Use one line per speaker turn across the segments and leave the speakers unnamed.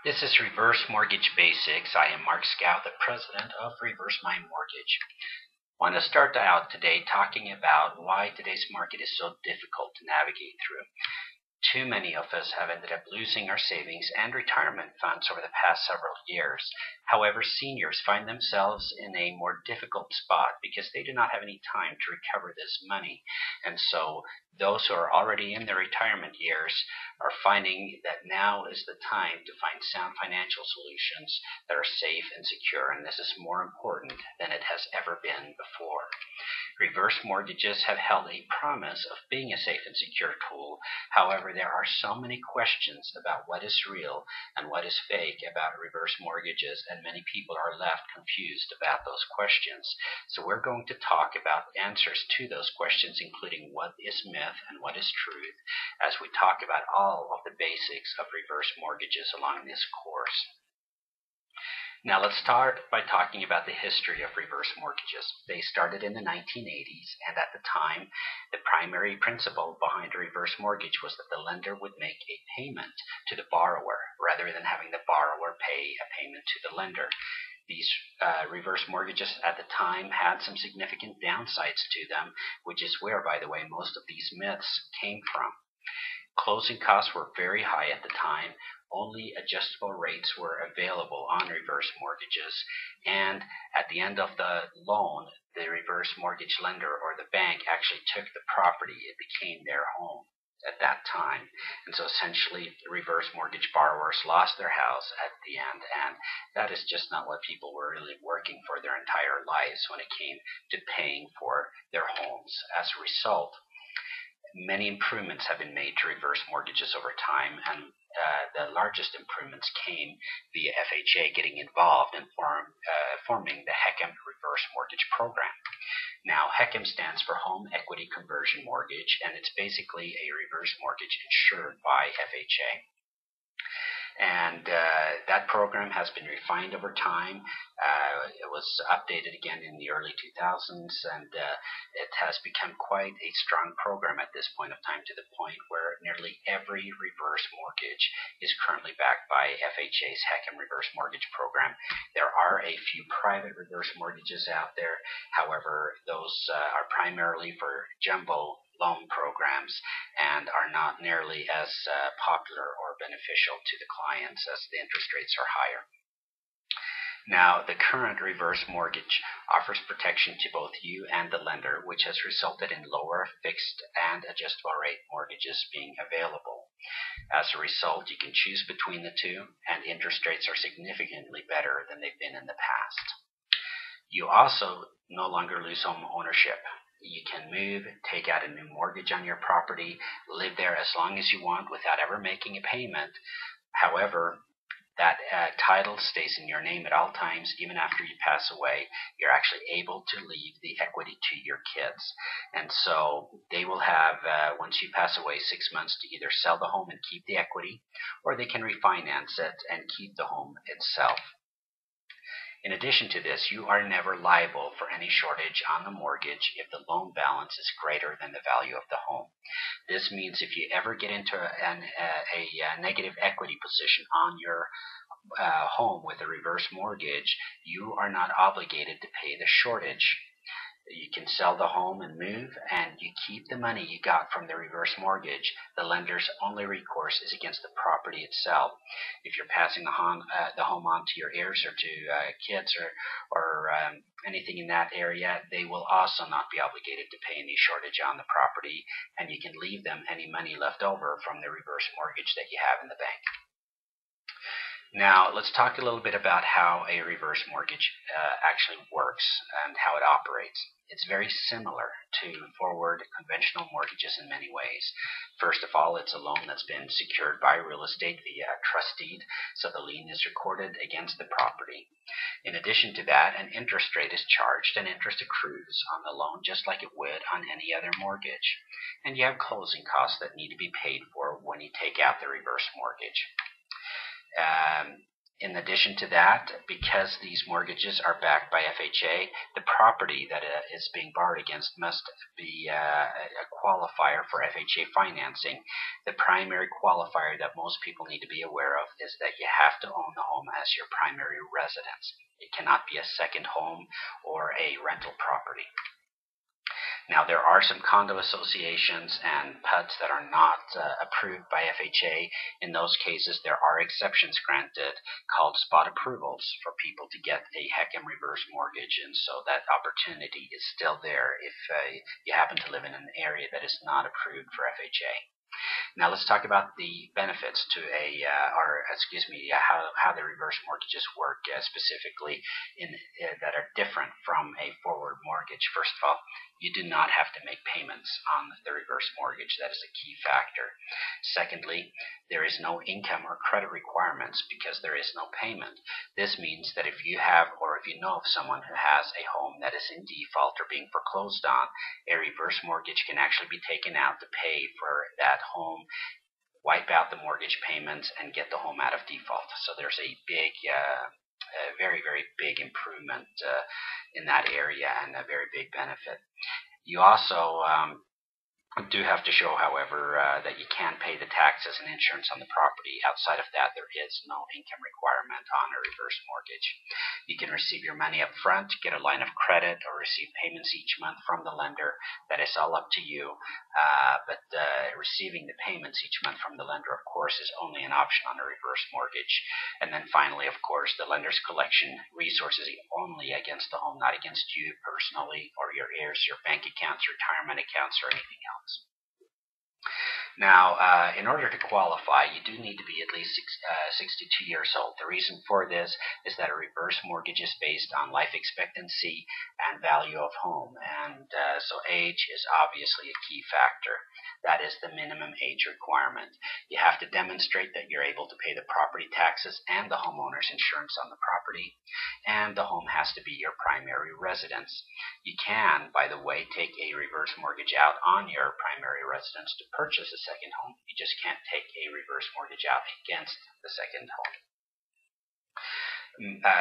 This is Reverse Mortgage Basics. I am Mark Scow, the president of Reverse My Mortgage. I want to start out today talking about why today's market is so difficult to navigate through. Too many of us have ended up losing our savings and retirement funds over the past several years. However, seniors find themselves in a more difficult spot because they do not have any time to recover this money. And so those who are already in their retirement years are finding that now is the time to find sound financial solutions that are safe and secure. And this is more important than it has ever been before. Reverse mortgages have held a promise of being a safe and secure tool. However, there are so many questions about what is real and what is fake about reverse mortgages, and many people are left confused about those questions. So we're going to talk about answers to those questions, including what is myth and what is truth, as we talk about all of the basics of reverse mortgages along this course. Now let's start by talking about the history of reverse mortgages. They started in the 1980s, and at the time, the primary principle behind a reverse mortgage was that the lender would make a payment to the borrower rather than having the borrower pay a payment to the lender. These reverse mortgages at the time had some significant downsides to them, which is where, by the way, most of these myths came from. Closing costs were very high at the time. Only adjustable rates were available on reverse mortgages, and at the end of the loan, the reverse mortgage lender or the bank actually took the property. It became their home at that time. And so essentially, reverse mortgage borrowers lost their house at the end, and that is just not what people were really working for their entire lives when it came to paying for their homes. As a result, many improvements have been made to reverse mortgages over time, and the largest improvements came via FHA getting involved and forming the HECM Reverse Mortgage Program. Now, HECM stands for Home Equity Conversion Mortgage, and it's basically a reverse mortgage insured by FHA. And that program has been refined over time. It was updated again in the early 2000s, and it has become quite a strong program at this point of time, to the point where nearly every reverse mortgage is currently backed by FHA's HECM Reverse Mortgage Program. There are a few private reverse mortgages out there. However, those are primarily for jumbo loan programs and are not nearly as popular or beneficial to the clients as the interest rates are higher. Now, the current reverse mortgage offers protection to both you and the lender, which has resulted in lower fixed and adjustable rate mortgages being available. As a result, you can choose between the two, and interest rates are significantly better than they've been in the past. You also no longer lose home ownership. You can move, take out a new mortgage on your property, live there as long as you want without ever making a payment. However, that title stays in your name at all times. Even after you pass away, you're actually able to leave the equity to your kids. And so they will have, once you pass away, 6 months to either sell the home and keep the equity, or they can refinance it and keep the home itself. In addition to this, you are never liable for any shortage on the mortgage if the loan balance is greater than the value of the home. This means if you ever get into a negative equity position on your home with a reverse mortgage, you are not obligated to pay the shortage. You can sell the home and move, and you keep the money you got from the reverse mortgage. The lender's only recourse is against the property itself. If you're passing the home on to your heirs or to kids or anything in that area, they will also not be obligated to pay any shortage on the property, and you can leave them any money left over from the reverse mortgage that you have in the bank. Now, let's talk a little bit about how a reverse mortgage actually works and how it operates. It's very similar to forward conventional mortgages in many ways. First of all, it's a loan that's been secured by real estate via a trust deed, so the lien is recorded against the property. In addition to that, an interest rate is charged and interest accrues on the loan just like it would on any other mortgage. And you have closing costs that need to be paid for when you take out the reverse mortgage. In addition to that, because these mortgages are backed by FHA, the property that is being borrowed against must be a qualifier for FHA financing. The primary qualifier that most people need to be aware of is that you have to own the home as your primary residence. It cannot be a second home or a rental property. Now, there are some condo associations and PUDs that are not approved by FHA. In those cases, there are exceptions granted called spot approvals for people to get a HECM reverse mortgage, and so that opportunity is still there if you happen to live in an area that is not approved for FHA. Now let's talk about the benefits to how the reverse mortgages work specifically that are different from a forward mortgage. First of all, you do not have to make payments on the reverse mortgage. That is a key factor. Secondly, there is no income or credit requirements because there is no payment. This means that if you have or if you know of someone who has a home that is in default or being foreclosed on, a reverse mortgage can actually be taken out to pay for that home, wipe out the mortgage payments, and get the home out of default. So there's a big, very, very big improvement in that area and a very big benefit. You also do have to show, however, that you can pay the taxes and insurance on the property. Outside of that, there is no income requirement on a reverse mortgage. You can receive your money up front, get a line of credit, or receive payments each month from the lender. That is all up to you. But receiving the payments each month from the lender, of course, is only an option on a reverse mortgage. And then finally, of course, the lender's collection resources only against the home, not against you personally or your heirs, your bank accounts, retirement accounts, or anything else. Now, in order to qualify, you do need to be at least 62 years old. The reason for this is that a reverse mortgage is based on life expectancy and value of home, and so age is obviously a key factor. That is the minimum age requirement. You have to demonstrate that you're able to pay the property taxes and the homeowner's insurance on the property, and the home has to be your primary residence. You can, by the way, take a reverse mortgage out on your primary residence to purchase a second home. You just can't take a reverse mortgage out against the second home.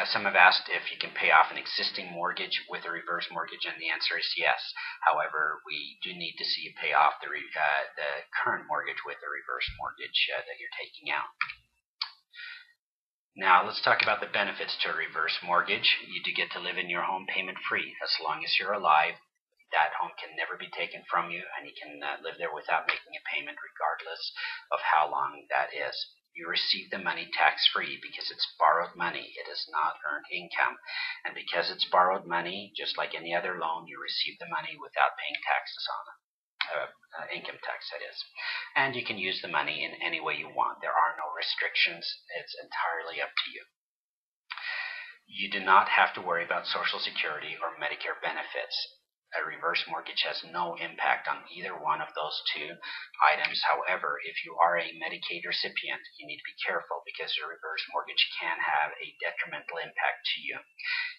Some have asked if you can pay off an existing mortgage with a reverse mortgage, and the answer is yes. However, we do need to see you pay off the current mortgage with a reverse mortgage that you're taking out. Now, let's talk about the benefits to a reverse mortgage. You do get to live in your home payment-free as long as you're alive. That home can never be taken from you, and you can live there without making a payment regardless of how long that is. You receive the money tax-free because it's borrowed money. It is not earned income. And because it's borrowed money, just like any other loan, you receive the money without paying taxes on it. Income tax, that is. And you can use the money in any way you want. There are no restrictions. It's entirely up to you. You do not have to worry about Social Security or Medicare benefits. A reverse mortgage has no impact on either one of those two items. However, if you are a Medicaid recipient, you need to be careful because a reverse mortgage can have a detrimental impact to you.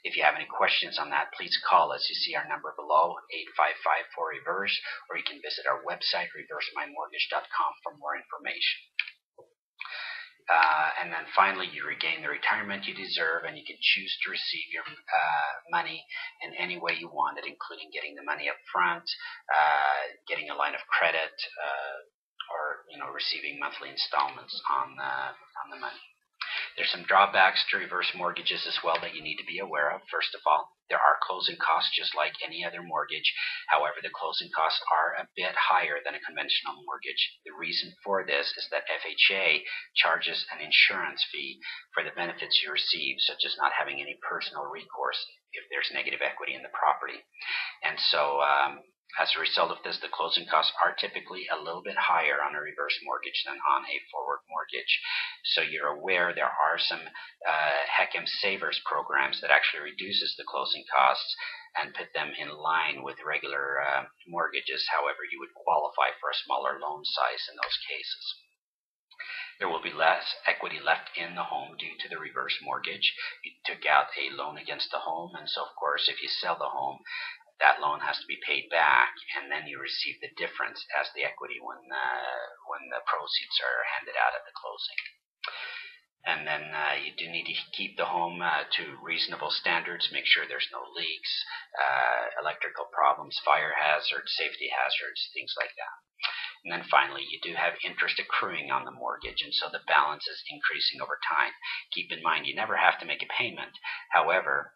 If you have any questions on that, please call us. You see our number below, 8554-REVERSE, or you can visit our website, reversemymortgage.com, for more information. And then finally, you regain the retirement you deserve, and you can choose to receive your money in any way you want it, including getting the money up front, getting a line of credit, or receiving monthly installments on the money. There's some drawbacks to reverse mortgages as well that you need to be aware of. First of all, there are closing costs just like any other mortgage. However, the closing costs are a bit higher than a conventional mortgage. The reason for this is that FHA charges an insurance fee for the benefits you receive, such as not having any personal recourse if there's negative equity in the property. And so as a result of this, the closing costs are typically a little bit higher on a reverse mortgage than on a forward mortgage. So you're aware there are some HECM Savers programs that actually reduces the closing costs and put them in line with regular mortgages. However, you would qualify for a smaller loan size in those cases. There will be less equity left in the home due to the reverse mortgage. You took out a loan against the home, and so of course if you sell the home, that loan has to be paid back, and then you receive the difference as the equity when the proceeds are handed out at the closing. And then you do need to keep the home to reasonable standards. Make sure there's no leaks, electrical problems, fire hazards, safety hazards, things like that. And then finally, you do have interest accruing on the mortgage, and so the balance is increasing over time. Keep in mind, you never have to make a payment. However,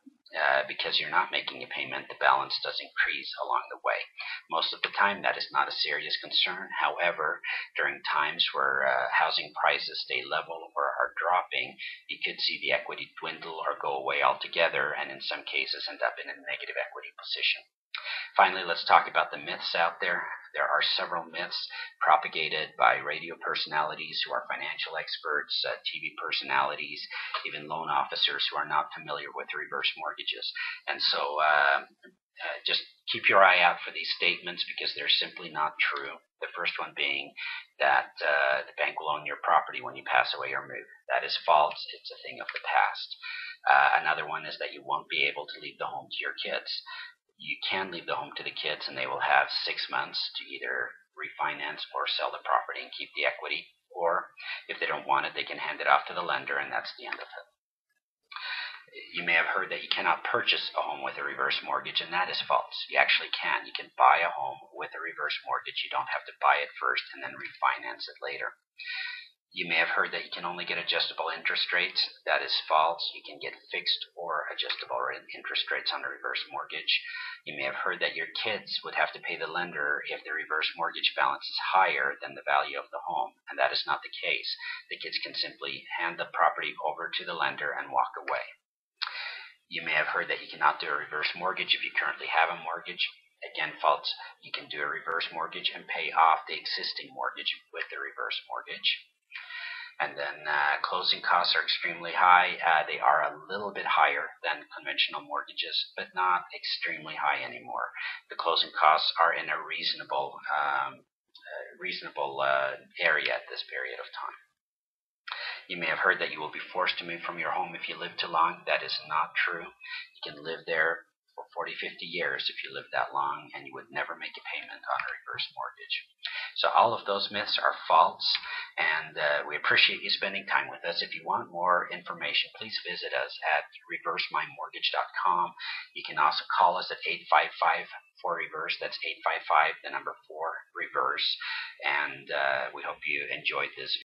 because you're not making a payment, the balance does increase along the way. Most of the time, that is not a serious concern. However, during times where housing prices stay level or are dropping, you could see the equity dwindle or go away altogether, and in some cases end up in a negative equity position. Finally, let's talk about the myths out there. There are several myths propagated by radio personalities who are financial experts, TV personalities, even loan officers who are not familiar with reverse mortgages. And so just keep your eye out for these statements because they're simply not true. The first one being that the bank will own your property when you pass away or move. That is false. It's a thing of the past. Another one is that you won't be able to leave the home to your kids. You can leave the home to the kids and they will have 6 months to either refinance or sell the property and keep the equity, or if they don't want it, they can hand it off to the lender and that's the end of it. You may have heard that you cannot purchase a home with a reverse mortgage, and that is false. You actually can. You can buy a home with a reverse mortgage. You don't have to buy it first and then refinance it later. You may have heard that you can only get adjustable interest rates. That is false. You can get fixed or adjustable interest rates on a reverse mortgage. You may have heard that your kids would have to pay the lender if the reverse mortgage balance is higher than the value of the home, and that is not the case. The kids can simply hand the property over to the lender and walk away. You may have heard that you cannot do a reverse mortgage if you currently have a mortgage. Again, false. You can do a reverse mortgage and pay off the existing mortgage with the reverse mortgage. And then closing costs are extremely high. They are a little bit higher than conventional mortgages, but not extremely high anymore. The closing costs are in a reasonable area at this period of time. You may have heard that you will be forced to move from your home if you live too long. That is not true. You can live there for 40, 50 years if you live that long, and you would never make a payment on a reverse mortgage. So all of those myths are false, and we appreciate you spending time with us. If you want more information, please visit us at reversemymortgage.com. You can also call us at 855-4REVERSE. That's 855, the number 4, reverse. And we hope you enjoyed this